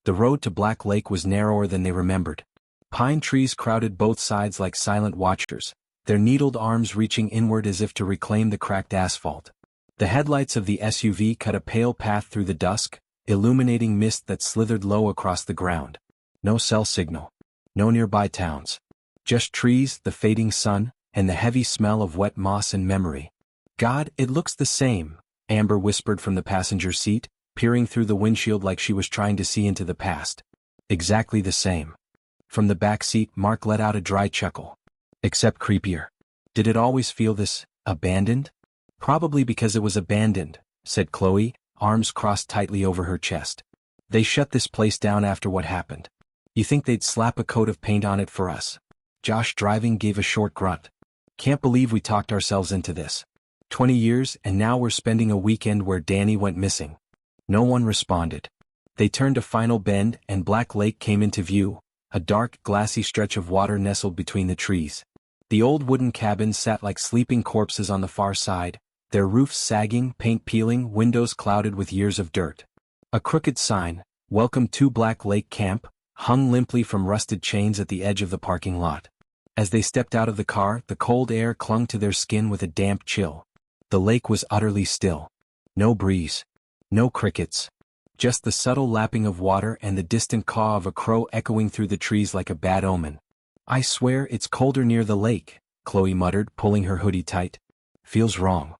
The road to Black Lake was narrower than they remembered. Pine trees crowded both sides like silent watchers, their needled arms reaching inward as if to reclaim the cracked asphalt. The headlights of the SUV cut a pale path through the dusk, illuminating mist that slithered low across the ground. No cell signal. No nearby towns. Just trees, the fading sun, and the heavy smell of wet moss and memory. "God, it looks the same," Amber whispered from the passenger seat, peering through the windshield like she was trying to see into the past. "Exactly the same." From the back seat, Mark let out a dry chuckle. "Except creepier. Did it always feel this, abandoned?" "Probably because it was abandoned," said Chloe, arms crossed tightly over her chest. "They shut this place down after what happened. You think they'd slap a coat of paint on it for us?" Josh, driving, gave a short grunt. "Can't believe we talked ourselves into this. 20 years and now we're spending a weekend where Danny went missing." No one responded. They turned a final bend and Black Lake came into view, a dark, glassy stretch of water nestled between the trees. The old wooden cabins sat like sleeping corpses on the far side, their roofs sagging, paint peeling, windows clouded with years of dirt. A crooked sign, "Welcome to Black Lake Camp," hung limply from rusted chains at the edge of the parking lot. As they stepped out of the car, the cold air clung to their skin with a damp chill. The lake was utterly still. No breeze. No crickets. Just the subtle lapping of water and the distant caw of a crow echoing through the trees like a bad omen. "I swear it's colder near the lake," Chloe muttered, pulling her hoodie tight. "Feels wrong."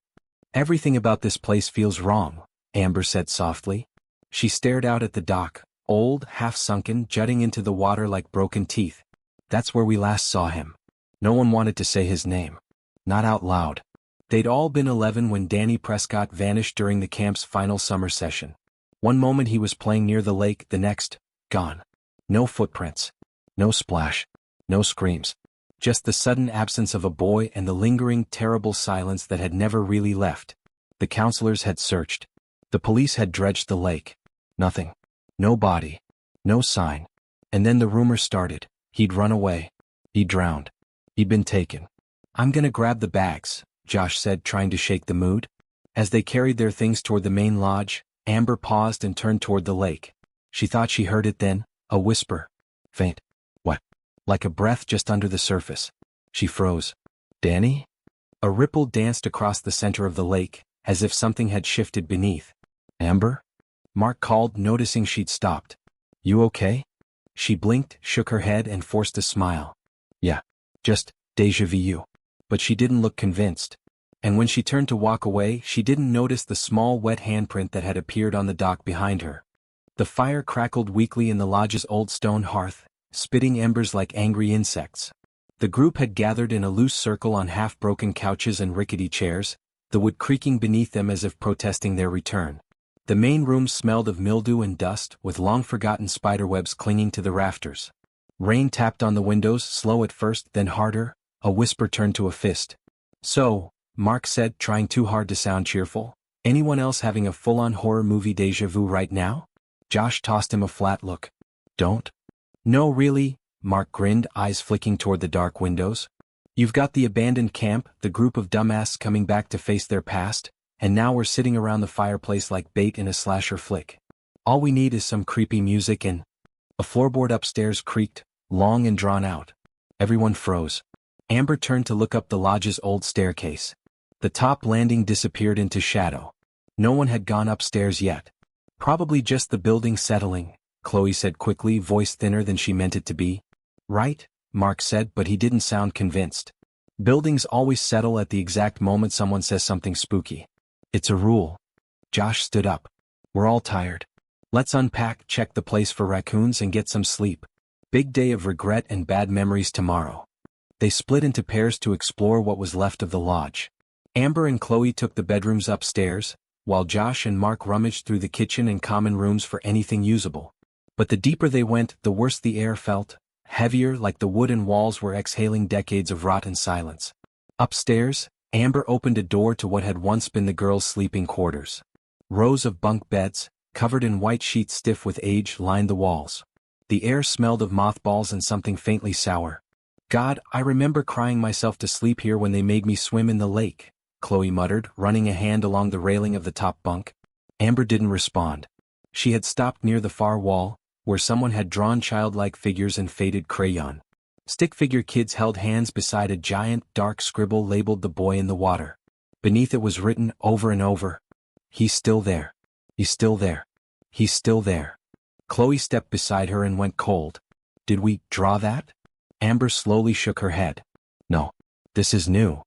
"Everything about this place feels wrong," Amber said softly. She stared out at the dock, old, half-sunken, jutting into the water like broken teeth. "That's where we last saw him." No one wanted to say his name. Not out loud. They'd all been 11 when Danny Prescott vanished during the camp's final summer session. One moment he was playing near the lake, the next, gone. No footprints. No splash. No screams. Just the sudden absence of a boy and the lingering, terrible silence that had never really left. The counselors had searched. The police had dredged the lake. Nothing. No body. No sign. And then the rumor started. He'd run away. He'd drowned. He'd been taken. "I'm gonna grab the bags," Josh said, trying to shake the mood. As they carried their things toward the main lodge, Amber paused and turned toward the lake. She thought she heard it then, a whisper. Faint. What? Like a breath just under the surface. She froze. "Danny?" A ripple danced across the center of the lake, as if something had shifted beneath. "Amber?" Mark called, noticing she'd stopped. "You okay?" She blinked, shook her head and forced a smile. "Yeah. Just, déjà vu." But she didn't look convinced. And when she turned to walk away, she didn't notice the small wet handprint that had appeared on the dock behind her. The fire crackled weakly in the lodge's old stone hearth, spitting embers like angry insects. The group had gathered in a loose circle on half-broken couches and rickety chairs, the wood creaking beneath them as if protesting their return. The main room smelled of mildew and dust, with long-forgotten spiderwebs clinging to the rafters. Rain tapped on the windows, slow at first, then harder. A whisper turned to a fist. "So," Mark said, trying too hard to sound cheerful, "anyone else having a full-on horror movie déjà vu right now?" Josh tossed him a flat look. "Don't?" "No, really," Mark grinned, eyes flicking toward the dark windows. "You've got the abandoned camp, the group of dumbasses coming back to face their past, and now we're sitting around the fireplace like bait in a slasher flick. All we need is some creepy music and—" A floorboard upstairs creaked, long and drawn out. Everyone froze. Amber turned to look up the lodge's old staircase. The top landing disappeared into shadow. No one had gone upstairs yet. "Probably just the building settling," Chloe said quickly, voice thinner than she meant it to be. "Right," Mark said, but he didn't sound convinced. "Buildings always settle at the exact moment someone says something spooky. It's a rule." Josh stood up. "We're all tired. Let's unpack, check the place for raccoons and get some sleep. Big day of regret and bad memories tomorrow." They split into pairs to explore what was left of the lodge. Amber and Chloe took the bedrooms upstairs, while Josh and Mark rummaged through the kitchen and common rooms for anything usable. But the deeper they went, the worse the air felt, heavier, like the wood and walls were exhaling decades of rot and silence. Upstairs, Amber opened a door to what had once been the girls' sleeping quarters. Rows of bunk beds, covered in white sheets stiff with age, lined the walls. The air smelled of mothballs and something faintly sour. "God, I remember crying myself to sleep here when they made me swim in the lake," Chloe muttered, running a hand along the railing of the top bunk. Amber didn't respond. She had stopped near the far wall, where someone had drawn childlike figures in faded crayon. Stick figure kids held hands beside a giant, dark scribble labeled "The Boy in the Water." Beneath it was written over and over, "He's still there. He's still there. He's still there." Chloe stepped beside her and went cold. "Did we draw that?" Amber slowly shook her head. "No. This is new."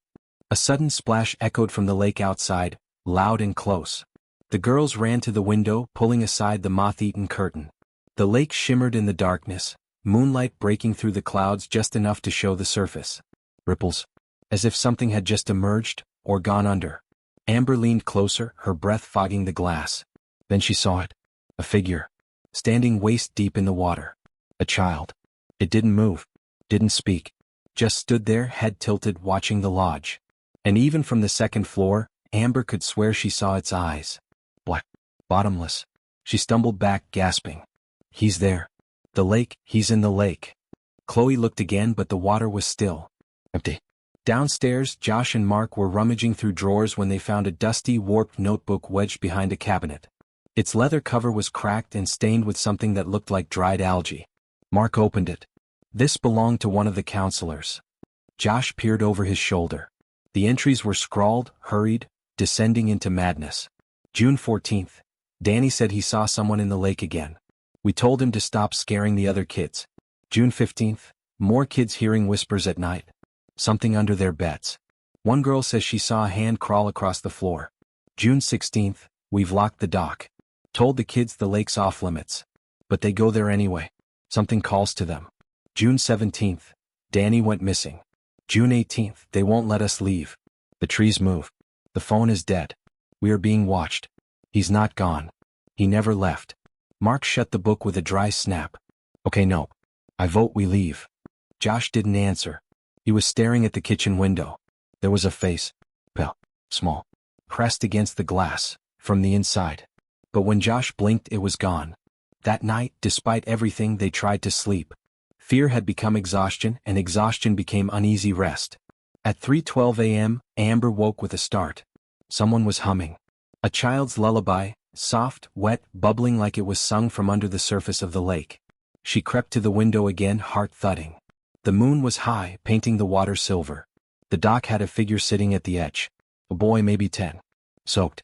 A sudden splash echoed from the lake outside, loud and close. The girls ran to the window, pulling aside the moth-eaten curtain. The lake shimmered in the darkness, moonlight breaking through the clouds just enough to show the surface. Ripples. As if something had just emerged, or gone under. Amber leaned closer, her breath fogging the glass. Then she saw it. A figure. Standing waist-deep in the water. A child. It didn't move. Didn't speak. Just stood there, head tilted, watching the lodge. And even from the second floor, Amber could swear she saw its eyes. Black. Bottomless. She stumbled back, gasping. "He's there. The lake, he's in the lake." Chloe looked again, but the water was still. Empty. Downstairs, Josh and Mark were rummaging through drawers when they found a dusty, warped notebook wedged behind a cabinet. Its leather cover was cracked and stained with something that looked like dried algae. Mark opened it. This belonged to one of the counselors. Josh peered over his shoulder. The entries were scrawled, hurried, descending into madness. June 14th. Danny said he saw someone in the lake again. We told him to stop scaring the other kids. June 15th. More kids hearing whispers at night. Something under their beds. One girl says she saw a hand crawl across the floor. June 16th. We've locked the dock. Told the kids the lake's off limits. But they go there anyway. Something calls to them. June 17th. Danny went missing. June 18th. They won't let us leave. The trees move. The phone is dead. We are being watched. He's not gone. He never left. Mark shut the book with a dry snap. Okay, no. I vote we leave. Josh didn't answer. He was staring at the kitchen window. There was a face. Pale. Small. Pressed against the glass. From the inside. But when Josh blinked, it was gone. That night, despite everything, they tried to sleep. Fear had become exhaustion, and exhaustion became uneasy rest. At 3:12 a.m., Amber woke with a start. Someone was humming. A child's lullaby, soft, wet, bubbling like it was sung from under the surface of the lake. She crept to the window again, heart thudding. The moon was high, painting the water silver. The dock had a figure sitting at the edge. A boy, maybe 10. Soaked.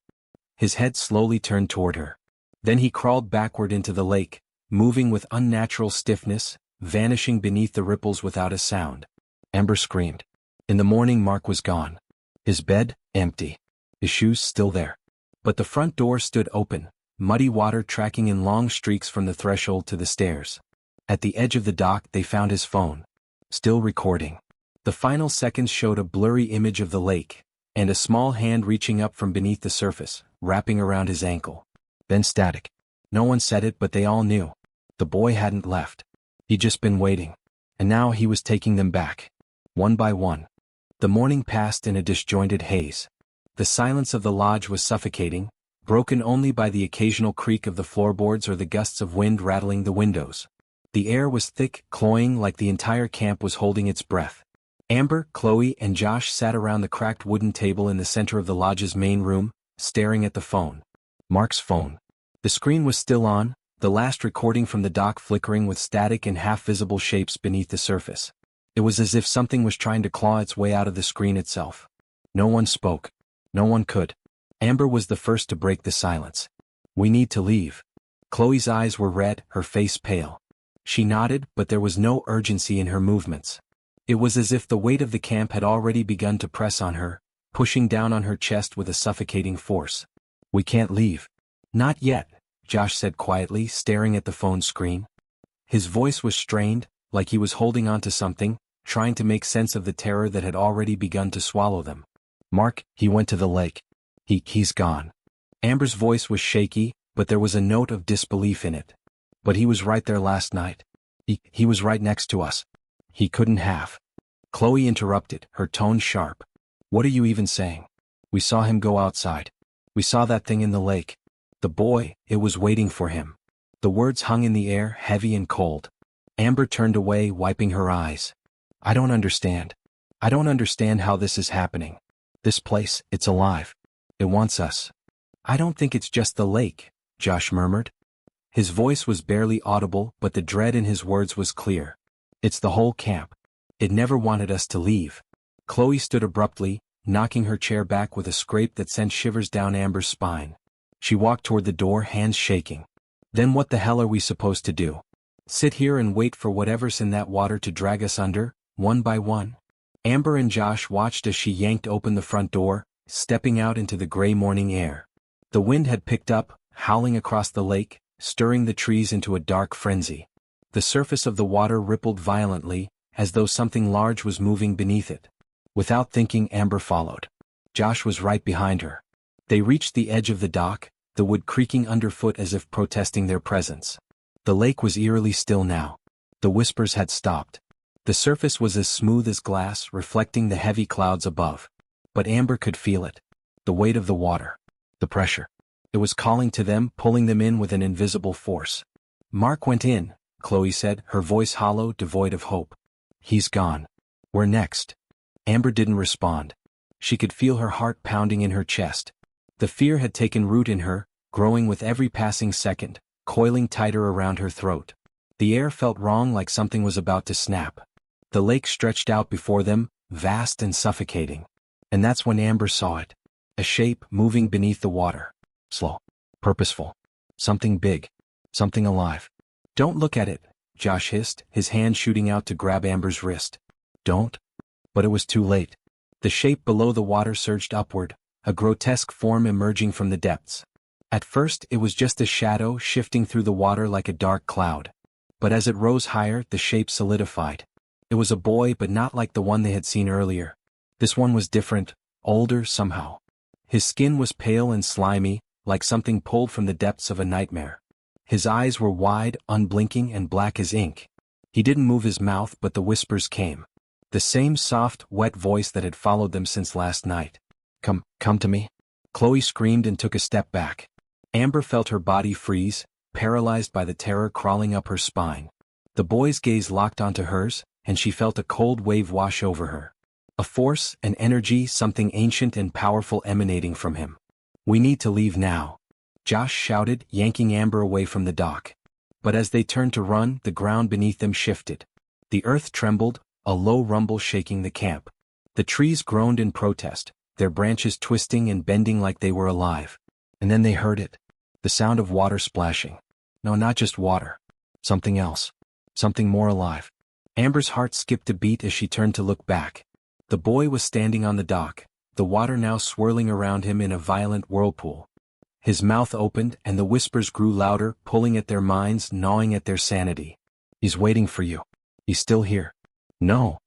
His head slowly turned toward her. Then he crawled backward into the lake, moving with unnatural stiffness, vanishing beneath the ripples without a sound. Amber screamed. In the morning, Mark was gone. His bed, empty. His shoes still there. But the front door stood open, muddy water tracking in long streaks from the threshold to the stairs. At the edge of the dock, they found his phone. Still recording. The final seconds showed a blurry image of the lake, and a small hand reaching up from beneath the surface, wrapping around his ankle. Then static. No one said it, but they all knew. The boy hadn't left. He'd just been waiting. And now he was taking them back. One by one. The morning passed in a disjointed haze. The silence of the lodge was suffocating, broken only by the occasional creak of the floorboards or the gusts of wind rattling the windows. The air was thick, cloying, like the entire camp was holding its breath. Amber, Chloe, and Josh sat around the cracked wooden table in the center of the lodge's main room, staring at the phone. Mark's phone. The screen was still on, the last recording from the dock flickering with static and half-visible shapes beneath the surface. It was as if something was trying to claw its way out of the screen itself. No one spoke. No one could. Amber was the first to break the silence. We need to leave. Chloe's eyes were red, her face pale. She nodded, but there was no urgency in her movements. It was as if the weight of the camp had already begun to press on her, pushing down on her chest with a suffocating force. We can't leave. Not yet, Josh said quietly, staring at the phone screen. His voice was strained, like he was holding on to something, trying to make sense of the terror that had already begun to swallow them. Mark, he went to the lake. He's gone. Amber's voice was shaky, but there was a note of disbelief in it. But he was right there last night. He was right next to us. He couldn't have. Chloe interrupted, her tone sharp. What are you even saying? We saw him go outside. We saw that thing in the lake. The boy, it was waiting for him. The words hung in the air, heavy and cold. Amber turned away, wiping her eyes. I don't understand. I don't understand how this is happening. This place, it's alive. It wants us. I don't think it's just the lake, Josh murmured. His voice was barely audible, but the dread in his words was clear. It's the whole camp. It never wanted us to leave. Chloe stood abruptly, knocking her chair back with a scrape that sent shivers down Amber's spine. She walked toward the door, hands shaking. Then what the hell are we supposed to do? Sit here and wait for whatever's in that water to drag us under, one by one? Amber and Josh watched as she yanked open the front door, stepping out into the gray morning air. The wind had picked up, howling across the lake, stirring the trees into a dark frenzy. The surface of the water rippled violently, as though something large was moving beneath it. Without thinking, Amber followed. Josh was right behind her. They reached the edge of the dock, the wood creaking underfoot as if protesting their presence. The lake was eerily still now. The whispers had stopped. The surface was as smooth as glass, reflecting the heavy clouds above. But Amber could feel it. The weight of the water. The pressure. It was calling to them, pulling them in with an invisible force. Mark went in, Chloe said, her voice hollow, devoid of hope. He's gone. We're next. Amber didn't respond. She could feel her heart pounding in her chest. The fear had taken root in her, growing with every passing second, coiling tighter around her throat. The air felt wrong, like something was about to snap. The lake stretched out before them, vast and suffocating. And that's when Amber saw it. A shape moving beneath the water. Slow. Purposeful. Something big. Something alive. Don't look at it, Josh hissed, his hand shooting out to grab Amber's wrist. Don't. But it was too late. The shape below the water surged upward, a grotesque form emerging from the depths. At first it was just a shadow shifting through the water like a dark cloud. But as it rose higher, the shape solidified. It was a boy, but not like the one they had seen earlier. This one was different, older somehow. His skin was pale and slimy, like something pulled from the depths of a nightmare. His eyes were wide, unblinking, and black as ink. He didn't move his mouth, but the whispers came. The same soft, wet voice that had followed them since last night. Come to me. Chloe screamed and took a step back. Amber felt her body freeze, paralyzed by the terror crawling up her spine. The boy's gaze locked onto hers, and she felt a cold wave wash over her. A force, an energy, something ancient and powerful emanating from him. We need to leave now, Josh shouted, yanking Amber away from the dock. But as they turned to run, the ground beneath them shifted. The earth trembled, a low rumble shaking the camp. The trees groaned in protest, their branches twisting and bending like they were alive. And then they heard it. The sound of water splashing. No, not just water. Something else. Something more alive. Amber's heart skipped a beat as she turned to look back. The boy was standing on the dock, the water now swirling around him in a violent whirlpool. His mouth opened and the whispers grew louder, pulling at their minds, gnawing at their sanity. He's waiting for you. He's still here. No.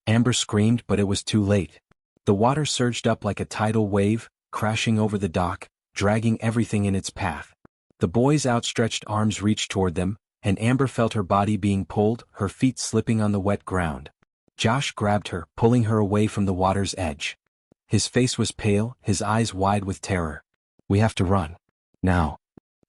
Amber screamed, but it was too late. The water surged up like a tidal wave, crashing over the dock, dragging everything in its path. The boy's outstretched arms reached toward them, and Amber felt her body being pulled, her feet slipping on the wet ground. Josh grabbed her, pulling her away from the water's edge. His face was pale, his eyes wide with terror. We have to run. Now.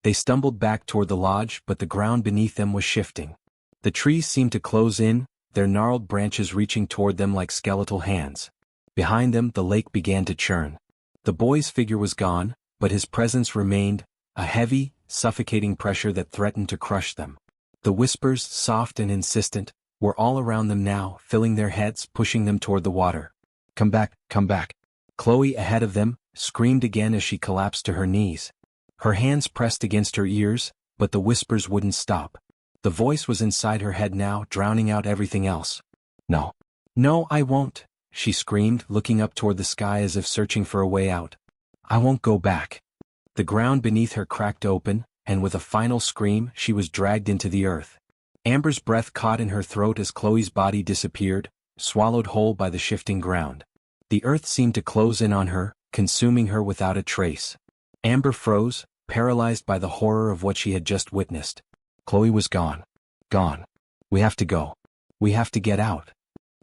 They stumbled back toward the lodge, but the ground beneath them was shifting. The trees seemed to close in, their gnarled branches reaching toward them like skeletal hands. Behind them, the lake began to churn. The boy's figure was gone, but his presence remained, a heavy, suffocating pressure that threatened to crush them. The whispers, soft and insistent, were all around them now, filling their heads, pushing them toward the water. Come back, come back. Chloe, ahead of them, screamed again as she collapsed to her knees. Her hands pressed against her ears, but the whispers wouldn't stop. The voice was inside her head now, drowning out everything else. No. No, I won't, she screamed, looking up toward the sky as if searching for a way out. I won't go back. The ground beneath her cracked open, and with a final scream, she was dragged into the earth. Amber's breath caught in her throat as Chloe's body disappeared, swallowed whole by the shifting ground. The earth seemed to close in on her, consuming her without a trace. Amber froze, paralyzed by the horror of what she had just witnessed. Chloe was gone. Gone. We have to go. We have to get out.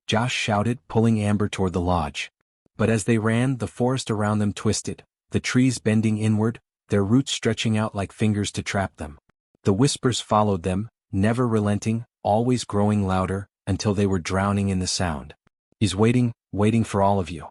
Josh shouted, pulling Amber toward the lodge. But as they ran, the forest around them twisted, the trees bending inward, their roots stretching out like fingers to trap them. The whispers followed them, never relenting, always growing louder, until they were drowning in the sound. He's waiting for all of you.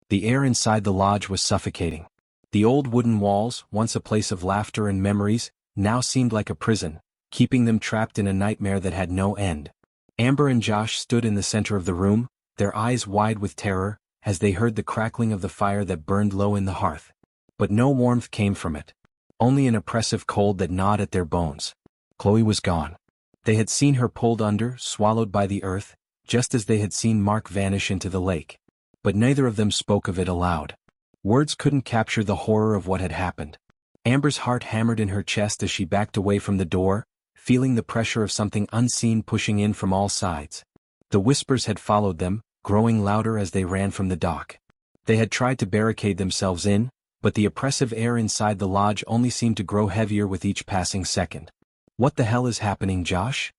The air inside the lodge was suffocating. The old wooden walls, once a place of laughter and memories, now seemed like a prison, keeping them trapped in a nightmare that had no end. Amber and Josh stood in the center of the room, their eyes wide with terror, as they heard the crackling of the fire that burned low in the hearth. But no warmth came from it. Only an oppressive cold that gnawed at their bones. Chloe was gone. They had seen her pulled under, swallowed by the earth, just as they had seen Mark vanish into the lake. But neither of them spoke of it aloud. Words couldn't capture the horror of what had happened. Amber's heart hammered in her chest as she backed away from the door, feeling the pressure of something unseen pushing in from all sides. The whispers had followed them, growing louder as they ran from the dock. They had tried to barricade themselves in, but the oppressive air inside the lodge only seemed to grow heavier with each passing second. "What the hell is happening, Josh?"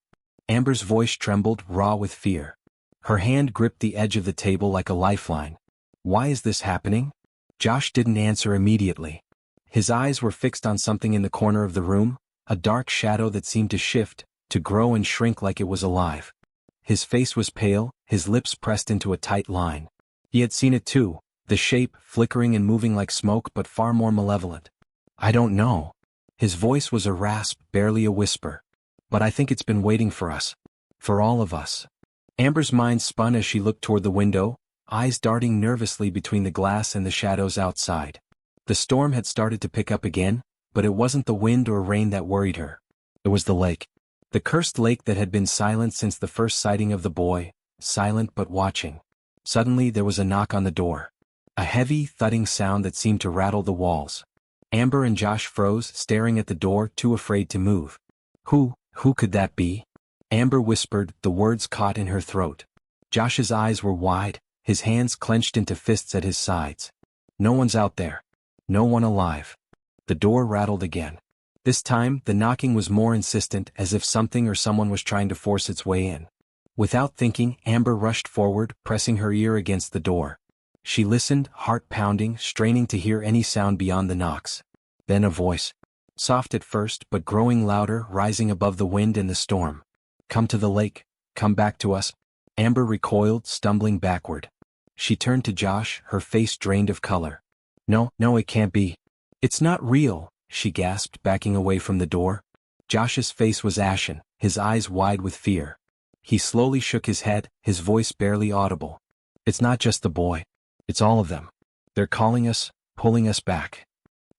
Amber's voice trembled, raw with fear. Her hand gripped the edge of the table like a lifeline. "Why is this happening?" Josh didn't answer immediately. His eyes were fixed on something in the corner of the room, a dark shadow that seemed to shift, to grow and shrink like it was alive. His face was pale, his lips pressed into a tight line. He had seen it too, the shape, flickering and moving like smoke but far more malevolent. "I don't know." His voice was a rasp, barely a whisper. "But I think it's been waiting for us. For all of us." Amber's mind spun as she looked toward the window, eyes darting nervously between the glass and the shadows outside. The storm had started to pick up again, but it wasn't the wind or rain that worried her. It was the lake. The cursed lake that had been silent since the first sighting of the boy, silent but watching. Suddenly there was a knock on the door. A heavy, thudding sound that seemed to rattle the walls. Amber and Josh froze, staring at the door, too afraid to move. Who could that be?" Amber whispered, the words caught in her throat. Josh's eyes were wide, his hands clenched into fists at his sides. "No one's out there. No one alive." The door rattled again. This time, the knocking was more insistent, as if something or someone was trying to force its way in. Without thinking, Amber rushed forward, pressing her ear against the door. She listened, heart pounding, straining to hear any sound beyond the knocks. Then a voice. Soft at first, but growing louder, rising above the wind and the storm. "Come to the lake. Come back to us." Amber recoiled, stumbling backward. She turned to Josh, her face drained of color. No, it can't be. "It's not real," she gasped, backing away from the door. Josh's face was ashen, his eyes wide with fear. He slowly shook his head, his voice barely audible. "It's not just the boy. It's all of them. They're calling us, pulling us back."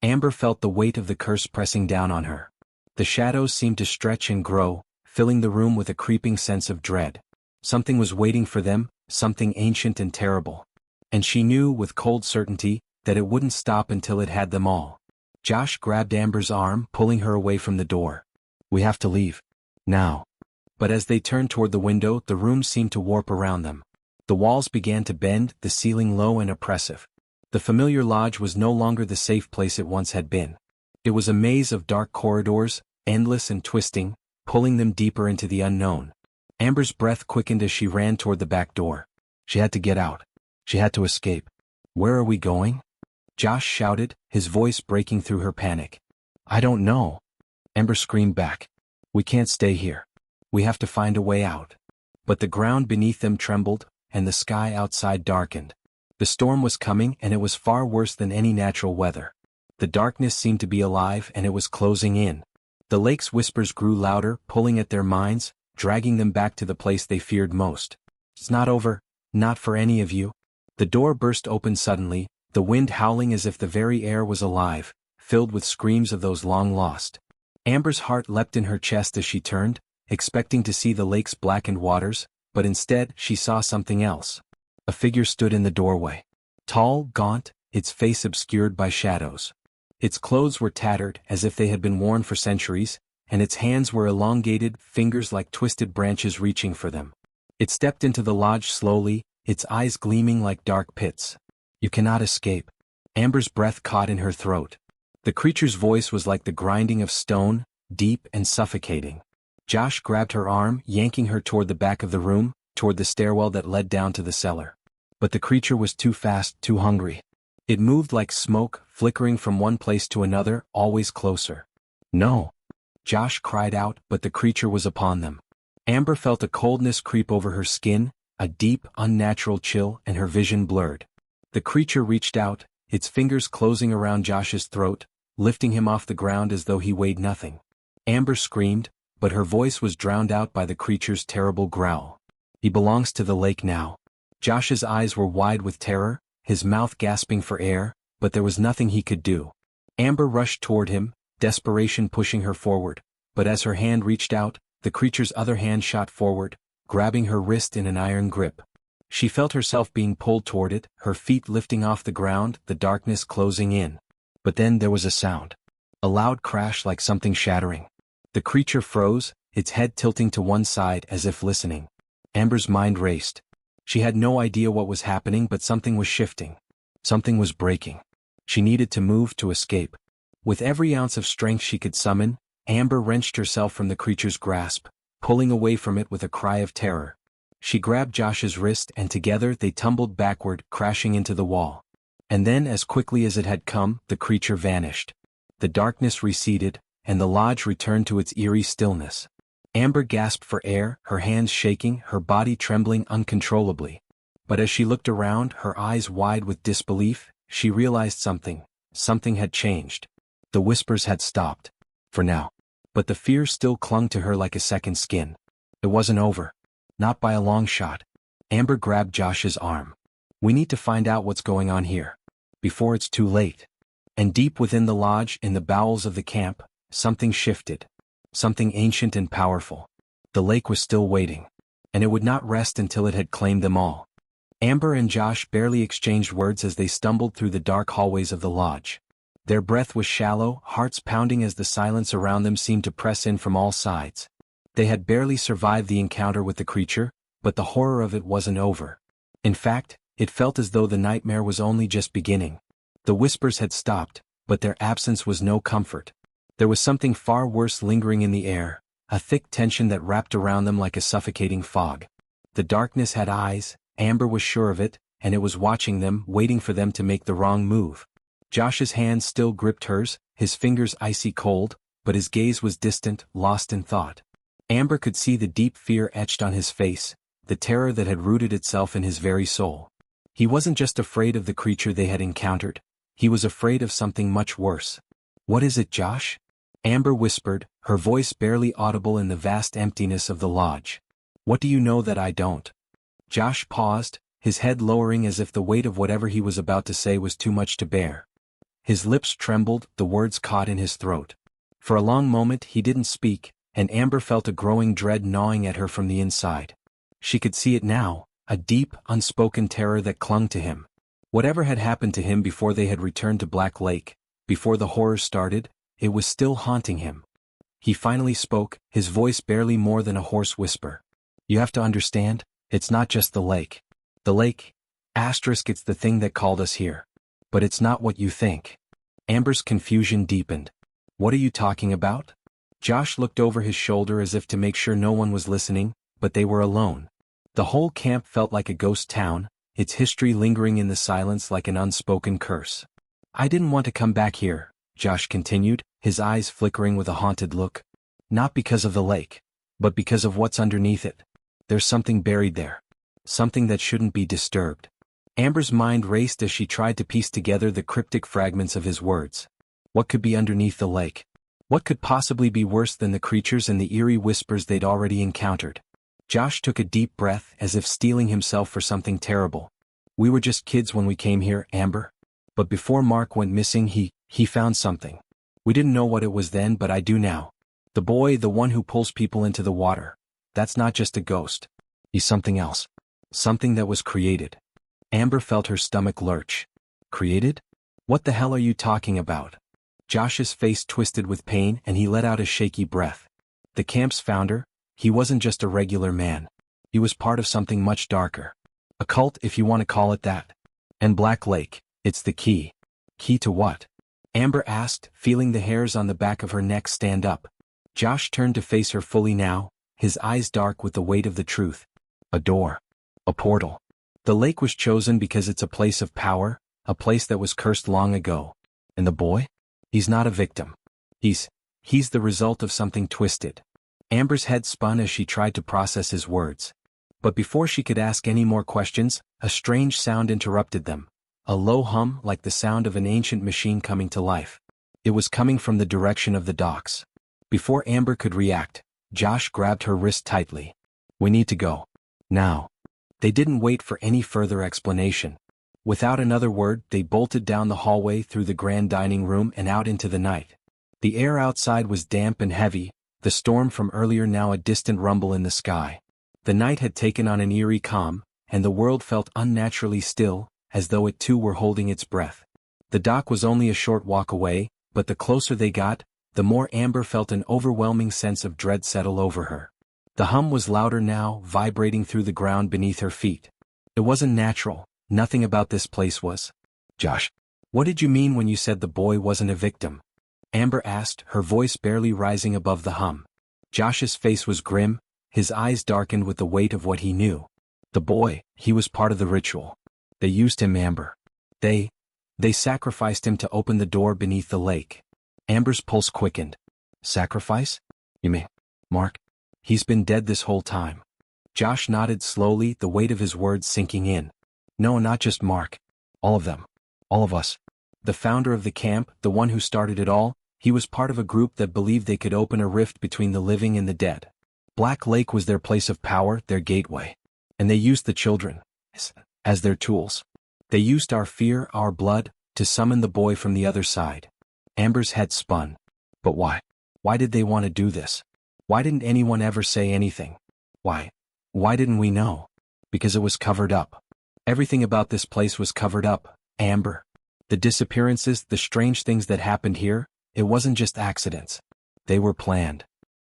Amber felt the weight of the curse pressing down on her. The shadows seemed to stretch and grow, filling the room with a creeping sense of dread. Something was waiting for them, something ancient and terrible. And she knew, with cold certainty, that it wouldn't stop until it had them all. Josh grabbed Amber's arm, pulling her away from the door. "We have to leave. Now." But as they turned toward the window, the room seemed to warp around them. The walls began to bend, the ceiling low and oppressive. The familiar lodge was no longer the safe place it once had been. It was a maze of dark corridors, endless and twisting, pulling them deeper into the unknown. Amber's breath quickened as she ran toward the back door. She had to get out. She had to escape. "Where are we going?" Josh shouted, his voice breaking through her panic. "I don't know." Amber screamed back. "We can't stay here. We have to find a way out." But the ground beneath them trembled, and the sky outside darkened. The storm was coming, and it was far worse than any natural weather. The darkness seemed to be alive, and it was closing in. The lake's whispers grew louder, pulling at their minds, dragging them back to the place they feared most. "It's not over, not for any of you." The door burst open suddenly, the wind howling as if the very air was alive, filled with screams of those long lost. Amber's heart leapt in her chest as she turned, expecting to see the lake's blackened waters, but instead she saw something else. A figure stood in the doorway. Tall, gaunt, its face obscured by shadows. Its clothes were tattered, as if they had been worn for centuries, and its hands were elongated, fingers like twisted branches reaching for them. It stepped into the lodge slowly, its eyes gleaming like dark pits. "You cannot escape." Amber's breath caught in her throat. The creature's voice was like the grinding of stone, deep and suffocating. Josh grabbed her arm, yanking her toward the back of the room, toward the stairwell that led down to the cellar. But the creature was too fast, too hungry. It moved like smoke, flickering from one place to another, always closer. "No!" Josh cried out, but the creature was upon them. Amber felt a coldness creep over her skin, a deep, unnatural chill, and her vision blurred. The creature reached out, its fingers closing around Josh's throat, lifting him off the ground as though he weighed nothing. Amber screamed, but her voice was drowned out by the creature's terrible growl. "He belongs to the lake now." Josh's eyes were wide with terror, his mouth gasping for air, but there was nothing he could do. Amber rushed toward him, desperation pushing her forward, but as her hand reached out, the creature's other hand shot forward, grabbing her wrist in an iron grip. She felt herself being pulled toward it, her feet lifting off the ground, the darkness closing in. But then there was a sound. A loud crash like something shattering. The creature froze, its head tilting to one side as if listening. Amber's mind raced. She had no idea what was happening, but something was shifting. Something was breaking. She needed to move to escape. With every ounce of strength she could summon, Amber wrenched herself from the creature's grasp, pulling away from it with a cry of terror. She grabbed Josh's wrist and together they tumbled backward, crashing into the wall. And then, as quickly as it had come, the creature vanished. The darkness receded, and the lodge returned to its eerie stillness. Amber gasped for air, her hands shaking, her body trembling uncontrollably. But as she looked around, her eyes wide with disbelief, she realized something. Something had changed. The whispers had stopped. For now. But the fear still clung to her like a second skin. It wasn't over. Not by a long shot. Amber grabbed Josh's arm. "We need to find out what's going on here. Before it's too late." And deep within the lodge, in the bowels of the camp, something shifted. Something ancient and powerful. The lake was still waiting. And it would not rest until it had claimed them all. Amber and Josh barely exchanged words as they stumbled through the dark hallways of the lodge. Their breath was shallow, hearts pounding as the silence around them seemed to press in from all sides. They had barely survived the encounter with the creature, but the horror of it wasn't over. In fact, it felt as though the nightmare was only just beginning. The whispers had stopped, but their absence was no comfort. There was something far worse lingering in the air, a thick tension that wrapped around them like a suffocating fog. The darkness had eyes, Amber was sure of it, and it was watching them, waiting for them to make the wrong move. Josh's hand still gripped hers, his fingers icy cold, but his gaze was distant, lost in thought. Amber could see the deep fear etched on his face, the terror that had rooted itself in his very soul. He wasn't just afraid of the creature they had encountered, he was afraid of something much worse. "What is it, Josh?" Amber whispered, her voice barely audible in the vast emptiness of the lodge. "What do you know that I don't?" Josh paused, his head lowering as if the weight of whatever he was about to say was too much to bear. His lips trembled, the words caught in his throat. For a long moment he didn't speak, and Amber felt a growing dread gnawing at her from the inside. She could see it now, a deep, unspoken terror that clung to him. Whatever had happened to him before they had returned to Black Lake, before the horror started, it was still haunting him. He finally spoke, his voice barely more than a hoarse whisper. "You have to understand, it's not just the lake. The lake, it's the thing that called us here. But it's not what you think." Amber's confusion deepened. "What are you talking about?" Josh looked over his shoulder as if to make sure no one was listening, but they were alone. The whole camp felt like a ghost town, its history lingering in the silence like an unspoken curse. "I didn't want to come back here," Josh continued, his eyes flickering with a haunted look. "Not because of the lake, but because of what's underneath it. There's something buried there. Something that shouldn't be disturbed." Amber's mind raced as she tried to piece together the cryptic fragments of his words. What could be underneath the lake? What could possibly be worse than the creatures and the eerie whispers they'd already encountered? Josh took a deep breath as if steeling himself for something terrible. "We were just kids when we came here, Amber. But before Mark went missing he found something. We didn't know what it was then, but I do now. The boy, the one who pulls people into the water. That's not just a ghost. He's something else. Something that was created." Amber felt her stomach lurch. "Created? What the hell are you talking about?" Josh's face twisted with pain and he let out a shaky breath. The camp's founder, he wasn't just a regular man. He was part of something much darker. A cult, if you want to call it that. And Black Lake, it's the key. "Key to what?" Amber asked, feeling the hairs on the back of her neck stand up. Josh turned to face her fully now, his eyes dark with the weight of the truth. "A door. A portal. The lake was chosen because it's a place of power, a place that was cursed long ago. And the boy? He's not a victim. He's the result of something twisted." Amber's head spun as she tried to process his words. But before she could ask any more questions, a strange sound interrupted them. A low hum like the sound of an ancient machine coming to life. It was coming from the direction of the docks. Before Amber could react, Josh grabbed her wrist tightly. "We need to go. Now." They didn't wait for any further explanation. Without another word, they bolted down the hallway through the grand dining room and out into the night. The air outside was damp and heavy, the storm from earlier now a distant rumble in the sky. The night had taken on an eerie calm, and the world felt unnaturally still, as though it too were holding its breath. The dock was only a short walk away, but the closer they got, the more Amber felt an overwhelming sense of dread settle over her. The hum was louder now, vibrating through the ground beneath her feet. It wasn't natural, nothing about this place was. "Josh, what did you mean when you said the boy wasn't a victim?" Amber asked, her voice barely rising above the hum. Josh's face was grim, his eyes darkened with the weight of what he knew. "The boy, he was part of the ritual. They used him, Amber. They sacrificed him to open the door beneath the lake." Amber's pulse quickened. "Sacrifice? You mean, Mark? He's been dead this whole time." Josh nodded slowly, the weight of his words sinking in. "No, not just Mark. All of them. All of us. The founder of the camp, the one who started it all, he was part of a group that believed they could open a rift between the living and the dead. Black Lake was their place of power, their gateway. And they used the children as their tools. They used our fear, our blood, to summon the boy from the other side." Amber's head spun. "But why? Why did they want to do this? Why didn't anyone ever say anything? Why didn't we know?" "Because it was covered up. Everything about this place was covered up, Amber. The disappearances, the strange things that happened here, it wasn't just accidents. They were planned."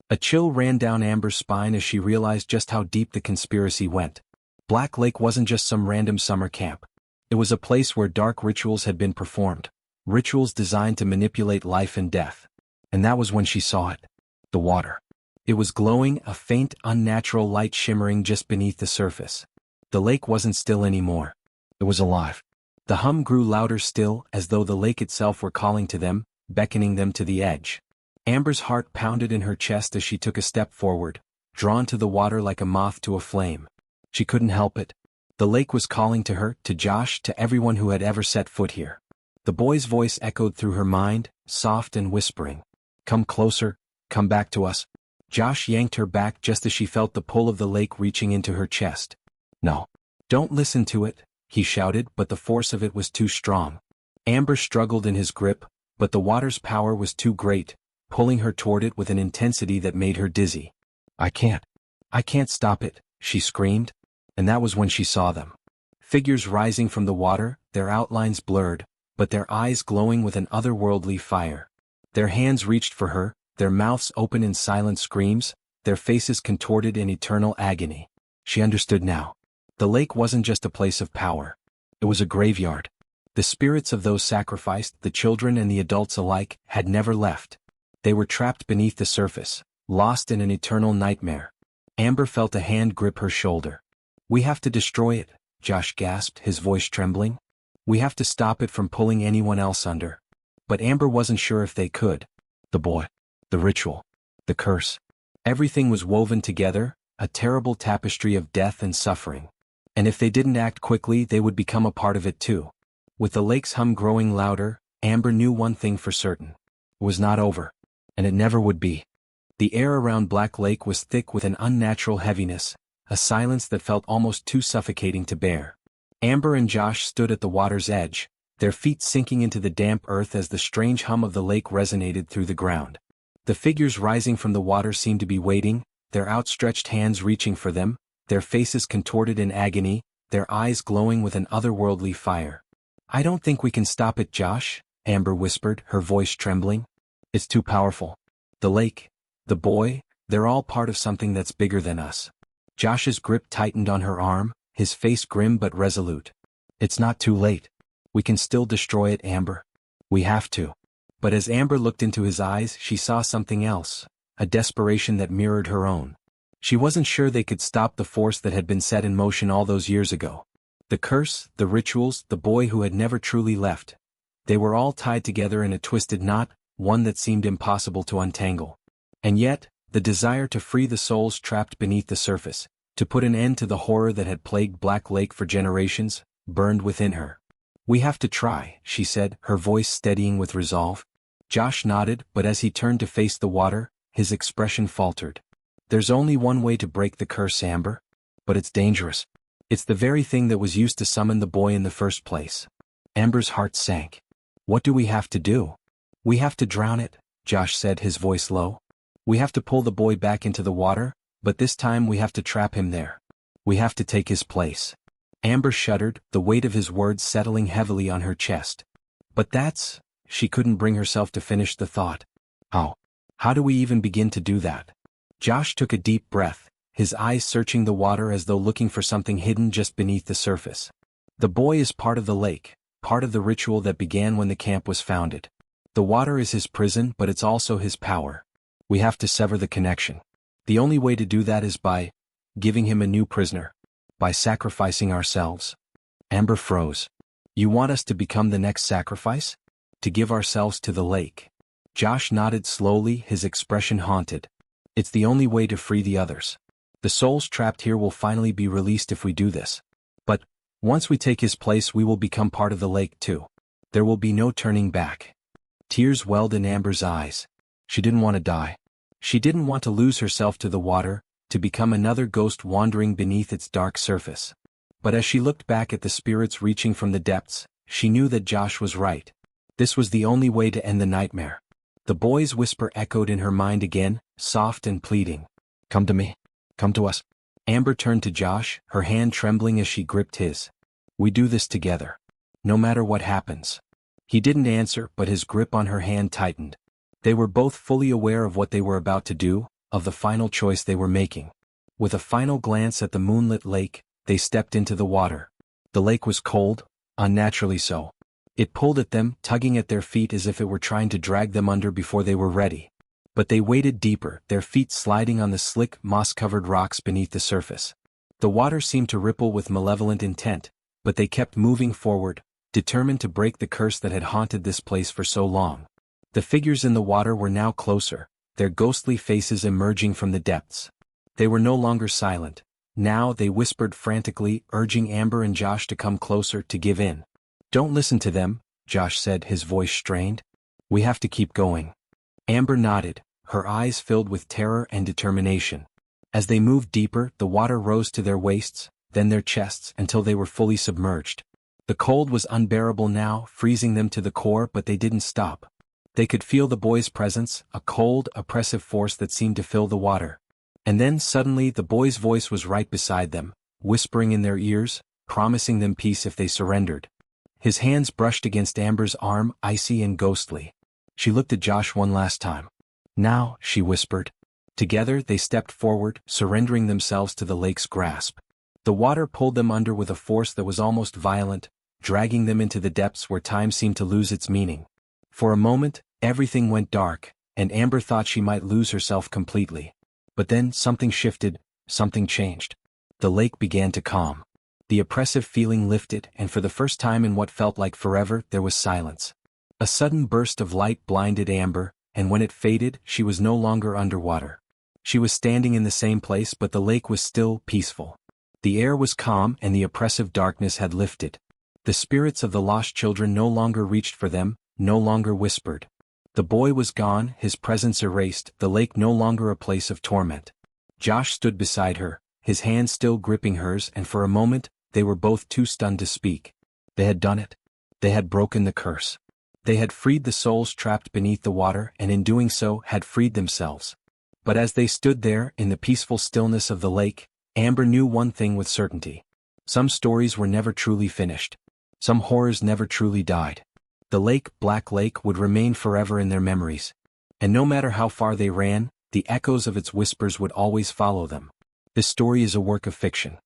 A chill ran down Amber's spine as she realized just how deep the conspiracy went. Black Lake wasn't just some random summer camp. It was a place where dark rituals had been performed, rituals designed to manipulate life and death. And that was when she saw it. The water. It was glowing, a faint, unnatural light shimmering just beneath the surface. The lake wasn't still anymore. It was alive. The hum grew louder still, as though the lake itself were calling to them, beckoning them to the edge. Amber's heart pounded in her chest as she took a step forward, drawn to the water like a moth to a flame. She couldn't help it. The lake was calling to her, to Josh, to everyone who had ever set foot here. The boy's voice echoed through her mind, soft and whispering. "Come closer, come back to us." Josh yanked her back just as she felt the pull of the lake reaching into her chest. "No. Don't listen to it," he shouted, but the force of it was too strong. Amber struggled in his grip, but the water's power was too great, pulling her toward it with an intensity that made her dizzy. I can't stop it," she screamed. And that was when she saw them. Figures rising from the water, their outlines blurred, but their eyes glowing with an otherworldly fire. Their hands reached for her, their mouths open in silent screams, their faces contorted in eternal agony. She understood now. The lake wasn't just a place of power. It was a graveyard. The spirits of those sacrificed, the children and the adults alike, had never left. They were trapped beneath the surface, lost in an eternal nightmare. Amber felt a hand grip her shoulder. "We have to destroy it," Josh gasped, his voice trembling. "We have to stop it from pulling anyone else under." But Amber wasn't sure if they could. The boy. The ritual. The curse. Everything was woven together, a terrible tapestry of death and suffering. And if they didn't act quickly, they would become a part of it too. With the lake's hum growing louder, Amber knew one thing for certain. It was not over. And it never would be. The air around Black Lake was thick with an unnatural heaviness, a silence that felt almost too suffocating to bear. Amber and Josh stood at the water's edge, their feet sinking into the damp earth as the strange hum of the lake resonated through the ground. The figures rising from the water seemed to be waiting, their outstretched hands reaching for them, their faces contorted in agony, their eyes glowing with an otherworldly fire. "I don't think we can stop it, Josh," Amber whispered, her voice trembling. "It's too powerful. The lake, the boy, they're all part of something that's bigger than us." Josh's grip tightened on her arm, his face grim but resolute. "It's not too late. We can still destroy it, Amber. We have to." But as Amber looked into his eyes, she saw something else, a desperation that mirrored her own. She wasn't sure they could stop the force that had been set in motion all those years ago. The curse, the rituals, the boy who had never truly left. They were all tied together in a twisted knot, one that seemed impossible to untangle. And yet, the desire to free the souls trapped beneath the surface, to put an end to the horror that had plagued Black Lake for generations, burned within her. "We have to try," she said, her voice steadying with resolve. Josh nodded, but as he turned to face the water, his expression faltered. There's only one way to break the curse, Amber. But it's dangerous. It's the very thing that was used to summon the boy in the first place. Amber's heart sank. What do we have to do? We have to drown it, Josh said, his voice low. We have to pull the boy back into the water, but this time we have to trap him there. We have to take his place. Amber shuddered, the weight of his words settling heavily on her chest. But that's... She couldn't bring herself to finish the thought. How do we even begin to do that? Josh took a deep breath, his eyes searching the water as though looking for something hidden just beneath the surface. The boy is part of the lake, part of the ritual that began when the camp was founded. The water is his prison, but it's also his power. We have to sever the connection. The only way to do that is by giving him a new prisoner. By sacrificing ourselves. Amber froze. You want us to become the next sacrifice? To give ourselves to the lake? Josh nodded slowly, his expression haunted. It's the only way to free the others. The souls trapped here will finally be released if we do this. But once we take his place, we will become part of the lake too. There will be no turning back. Tears welled in Amber's eyes. She didn't want to die. She didn't want to lose herself to the water, to become another ghost wandering beneath its dark surface. But as she looked back at the spirits reaching from the depths, she knew that Josh was right. This was the only way to end the nightmare. The boy's whisper echoed in her mind again, soft and pleading. Come to me. Come to us. Amber turned to Josh, her hand trembling as she gripped his. We do this together. No matter what happens. He didn't answer, but his grip on her hand tightened. They were both fully aware of what they were about to do, of the final choice they were making. With a final glance at the moonlit lake, they stepped into the water. The lake was cold, unnaturally so. It pulled at them, tugging at their feet as if it were trying to drag them under before they were ready. But they waded deeper, their feet sliding on the slick, moss-covered rocks beneath the surface. The water seemed to ripple with malevolent intent, but they kept moving forward, determined to break the curse that had haunted this place for so long. The figures in the water were now closer, their ghostly faces emerging from the depths. They were no longer silent. Now they whispered frantically, urging Amber and Josh to come closer, to give in. Don't listen to them, Josh said, his voice strained. We have to keep going. Amber nodded, her eyes filled with terror and determination. As they moved deeper, the water rose to their waists, then their chests, until they were fully submerged. The cold was unbearable now, freezing them to the core, but they didn't stop. They could feel the boy's presence, a cold, oppressive force that seemed to fill the water. And then suddenly the boy's voice was right beside them, whispering in their ears, promising them peace if they surrendered. His hands brushed against Amber's arm, icy and ghostly. She looked at Josh one last time. Now, she whispered. Together they stepped forward, surrendering themselves to the lake's grasp. The water pulled them under with a force that was almost violent, dragging them into the depths where time seemed to lose its meaning. For a moment, everything went dark, and Amber thought she might lose herself completely. But then something shifted, something changed. The lake began to calm. The oppressive feeling lifted, and for the first time in what felt like forever, there was silence. A sudden burst of light blinded Amber, and when it faded, she was no longer underwater. She was standing in the same place, but the lake was still peaceful. The air was calm, and the oppressive darkness had lifted. The spirits of the lost children no longer reached for them, no longer whispered. The boy was gone, his presence erased, the lake no longer a place of torment. Josh stood beside her, his hand still gripping hers, and for a moment, they were both too stunned to speak. They had done it. They had broken the curse. They had freed the souls trapped beneath the water, and in doing so, had freed themselves. But as they stood there, in the peaceful stillness of the lake, Amber knew one thing with certainty. Some stories were never truly finished. Some horrors never truly died. The lake, Black Lake, would remain forever in their memories. And no matter how far they ran, the echoes of its whispers would always follow them. This story is a work of fiction.